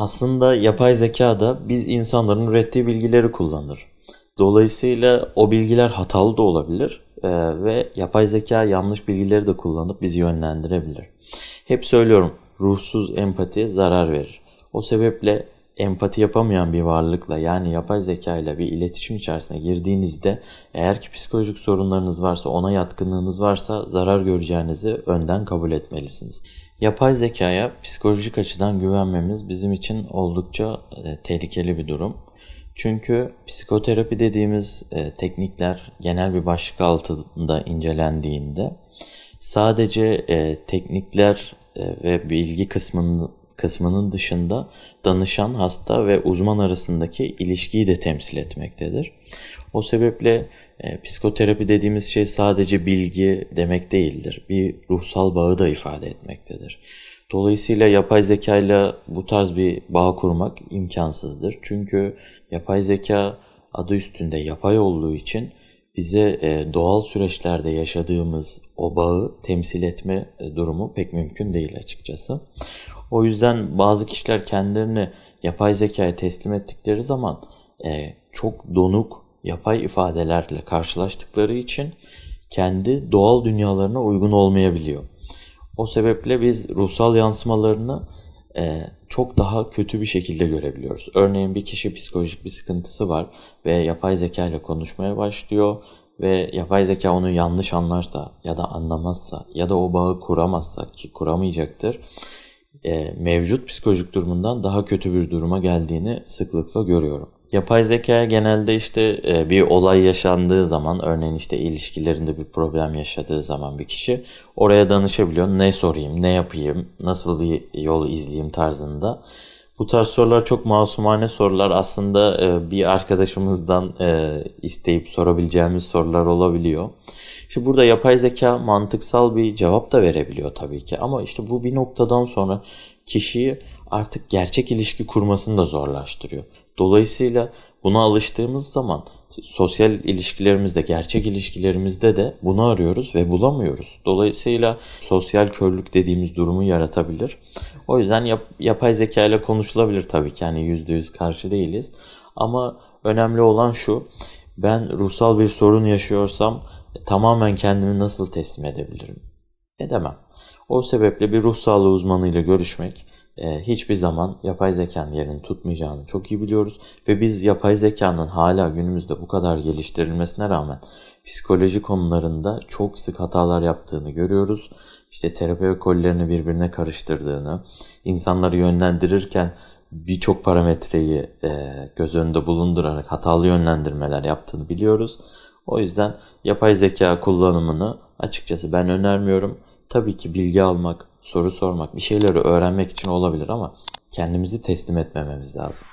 Aslında yapay zeka da biz insanların ürettiği bilgileri kullanır. Dolayısıyla o bilgiler hatalı da olabilir ve yapay zeka yanlış bilgileri de kullanıp bizi yönlendirebilir. Hep söylüyorum, ruhsuz empati zarar verir. O sebeple empati yapamayan bir varlıkla, yani yapay zeka ile bir iletişim içerisine girdiğinizde eğer ki psikolojik sorunlarınız varsa, ona yatkınlığınız varsa zarar göreceğinizi önden kabul etmelisiniz. Yapay zekaya psikolojik açıdan güvenmemiz bizim için oldukça tehlikeli bir durum. Çünkü psikoterapi dediğimiz teknikler genel bir başlık altında incelendiğinde sadece teknikler ve bilgi kısmının dışında danışan, hasta ve uzman arasındaki ilişkiyi de temsil etmektedir. O sebeple psikoterapi dediğimiz şey sadece bilgi demek değildir. Bir ruhsal bağı da ifade etmektedir. Dolayısıyla yapay zeka ile bu tarz bir bağ kurmak imkansızdır. Çünkü yapay zeka adı üstünde yapay olduğu için bize doğal süreçlerde yaşadığımız o bağı temsil etme durumu pek mümkün değil açıkçası. O yüzden bazı kişiler kendilerini yapay zekaya teslim ettikleri zaman çok donuk, yapay ifadelerle karşılaştıkları için kendi doğal dünyalarına uygun olmayabiliyor. O sebeple biz ruhsal yansımalarını çok daha kötü bir şekilde görebiliyoruz. Örneğin bir kişi psikolojik bir sıkıntısı var ve yapay zeka ile konuşmaya başlıyor ve yapay zeka onu yanlış anlarsa ya da anlamazsa ya da o bağı kuramazsa, ki kuramayacaktır, mevcut psikolojik durumundan daha kötü bir duruma geldiğini sıklıkla görüyorum. Yapay zekaya genelde bir olay yaşandığı zaman, örneğin ilişkilerinde bir problem yaşadığı zaman bir kişi oraya danışabiliyor. Ne sorayım, ne yapayım, nasıl bir yol izleyeyim tarzında. Bu tarz sorular çok masumane sorular. Aslında bir arkadaşımızdan isteyip sorabileceğimiz sorular olabiliyor. Burada yapay zeka mantıksal bir cevap da verebiliyor tabii ki. Ama bu bir noktadan sonra kişiyi artık gerçek ilişki kurmasını da zorlaştırıyor. Dolayısıyla buna alıştığımız zaman sosyal ilişkilerimizde, gerçek ilişkilerimizde de bunu arıyoruz ve bulamıyoruz. Dolayısıyla sosyal körlük dediğimiz durumu yaratabilir. O yüzden yapay zeka ile konuşulabilir tabii ki. Yani %100 karşı değiliz. Ama önemli olan şu: ben ruhsal bir sorun yaşıyorsam tamamen kendimi nasıl teslim edebilirim? Edemem. O sebeple bir ruh sağlığı uzmanıyla görüşmek hiçbir zaman yapay zekanın yerini tutmayacağını çok iyi biliyoruz. Ve biz yapay zekanın hala günümüzde bu kadar geliştirilmesine rağmen psikoloji konularında çok sık hatalar yaptığını görüyoruz. Terapi ekollerini birbirine karıştırdığını, insanları yönlendirirken birçok parametreyi göz önünde bulundurarak hatalı yönlendirmeler yaptığını biliyoruz. O yüzden yapay zeka kullanımını açıkçası ben önermiyorum. Tabii ki bilgi almak, soru sormak, bir şeyleri öğrenmek için olabilir ama kendimizi teslim etmememiz lazım.